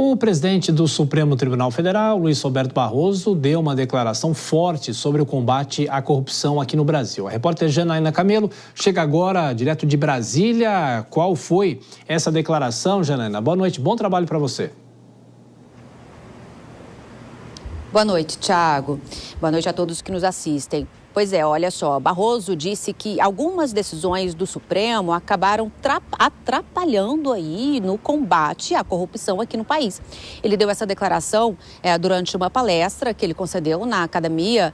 O presidente do Supremo Tribunal Federal, Luiz Roberto Barroso, deu uma declaração forte sobre o combate à corrupção aqui no Brasil. A repórter Janaína Camelo chega agora direto de Brasília. Qual foi essa declaração, Janaína? Boa noite, bom trabalho para você. Boa noite, Thiago. Boa noite a todos que nos assistem. Pois é, olha só, Barroso disse que algumas decisões do Supremo acabaram atrapalhando aí no combate à corrupção aqui no país. Ele deu essa declaração durante uma palestra que ele concedeu na Academia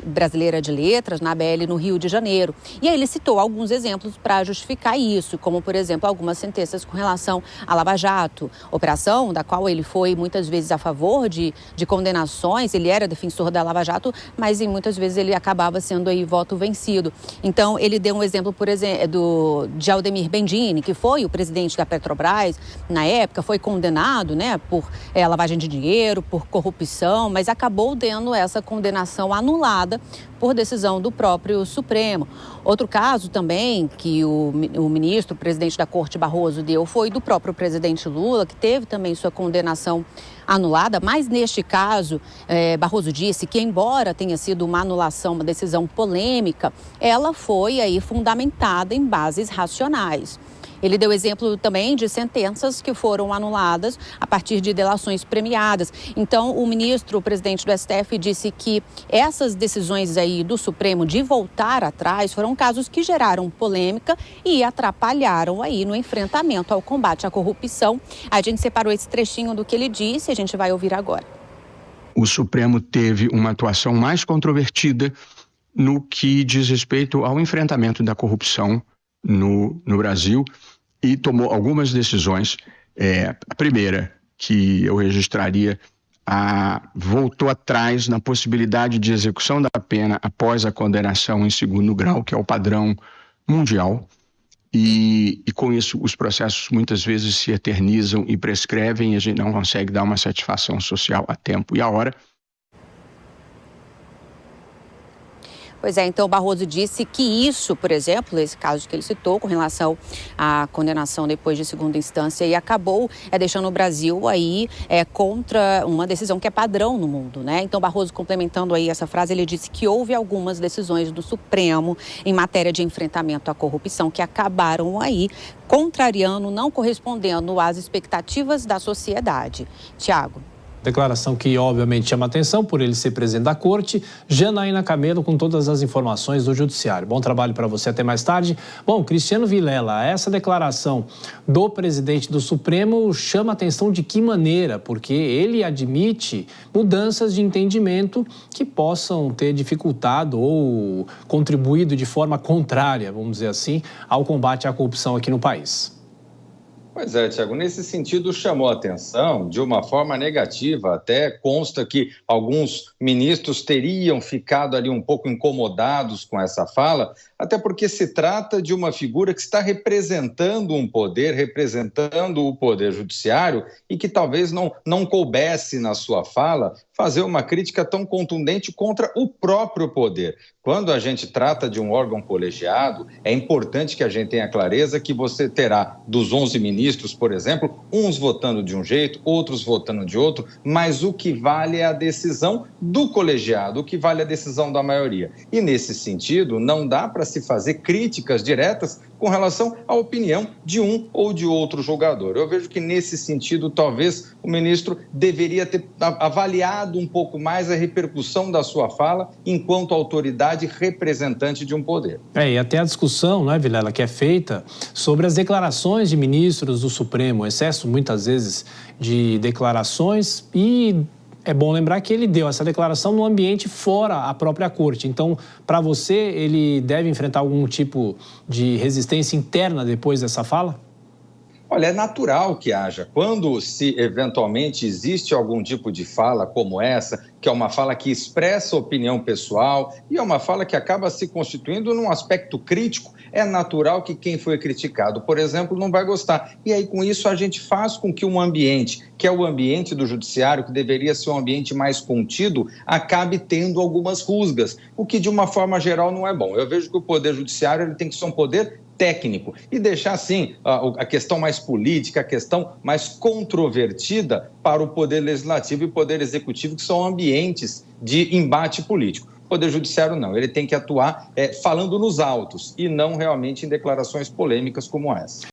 Brasileira de Letras, na ABL, no Rio de Janeiro. E aí ele citou alguns exemplos para justificar isso, como, por exemplo, algumas sentenças com relação à Lava Jato, operação da qual ele foi muitas vezes a favor de condenações. Ele era defensor da Lava Jato, mas muitas vezes ele acabava sendo aí voto vencido. Então, ele deu um exemplo, por exemplo, de Aldemir Bendini, que foi o presidente da Petrobras na época, foi condenado, né, por lavagem de dinheiro, por corrupção, mas acabou tendo essa condenação anulada por decisão do próprio Supremo. Outro caso também que o ministro, o presidente da Corte Barroso, deu foi do próprio presidente Lula, que teve também sua condenação anulada, mas neste caso, Barroso disse que, embora tenha sido uma anulação, uma decisão polêmica, ela foi aí fundamentada em bases racionais. Ele deu exemplo também de sentenças que foram anuladas a partir de delações premiadas. Então, o ministro, o presidente do STF, disse que essas decisões aí do Supremo de voltar atrás foram casos que geraram polêmica e atrapalharam aí no enfrentamento ao combate à corrupção. A gente separou esse trechinho do que ele disse e a gente vai ouvir agora. O Supremo teve uma atuação mais controvertida no que diz respeito ao enfrentamento da corrupção no Brasil e tomou algumas decisões. A primeira que eu registraria, voltou atrás na possibilidade de execução da pena após a condenação em segundo grau, que é o padrão mundial, e com isso os processos muitas vezes se eternizam e prescrevem e a gente não consegue dar uma satisfação social a tempo e a hora. Pois é, então Barroso disse que isso, por exemplo, esse caso que ele citou com relação à condenação depois de segunda instância, e acabou deixando o Brasil aí contra uma decisão que é padrão no mundo, né? Então Barroso, complementando aí essa frase, ele disse que houve algumas decisões do Supremo em matéria de enfrentamento à corrupção que acabaram aí contrariando, não correspondendo às expectativas da sociedade. Tiago. Declaração que obviamente chama atenção por ele ser presidente da corte. Janaína Camelo com todas as informações do judiciário. Bom trabalho para você, até mais tarde. Bom, Cristiano Vilela, essa declaração do presidente do Supremo chama atenção de que maneira? Porque ele admite mudanças de entendimento que possam ter dificultado ou contribuído de forma contrária, vamos dizer assim, ao combate à corrupção aqui no país. Pois é, Tiago, nesse sentido chamou a atenção de uma forma negativa, até consta que alguns ministros teriam ficado ali um pouco incomodados com essa fala, até porque se trata de uma figura que está representando um poder, representando o poder judiciário e que talvez não coubesse na sua fala fazer uma crítica tão contundente contra o próprio poder. Quando a gente trata de um órgão colegiado, é importante que a gente tenha clareza que você terá dos 11 ministros, por exemplo, uns votando de um jeito, outros votando de outro, mas o que vale é a decisão do colegiado, o que vale é a decisão da maioria. E nesse sentido, não dá para se fazer críticas diretas com relação à opinião de um ou de outro julgador. Eu vejo que nesse sentido, talvez o ministro deveria ter avaliado um pouco mais a repercussão da sua fala enquanto autoridade representante de um poder. E até a discussão, não é, Vilela, que é feita sobre as declarações de ministros do Supremo, excesso muitas vezes de declarações, e é bom lembrar que ele deu essa declaração no ambiente fora a própria corte. Então, para você, ele deve enfrentar algum tipo de resistência interna depois dessa fala? Olha, é natural que haja. Quando se eventualmente existe algum tipo de fala como essa, que é uma fala que expressa opinião pessoal e é uma fala que acaba se constituindo num aspecto crítico, é natural que quem foi criticado, por exemplo, não vai gostar. E aí, com isso, a gente faz com que um ambiente, que é o ambiente do judiciário, que deveria ser um ambiente mais contido, acabe tendo algumas rusgas, o que, de uma forma geral, não é bom. Eu vejo que o poder judiciário ele tem que ser um poder técnico e deixar, assim, a questão mais política, a questão mais controvertida para o Poder Legislativo e o Poder Executivo, que são ambientes de embate político. O Poder Judiciário não, ele tem que atuar falando nos autos e não realmente em declarações polêmicas como essa.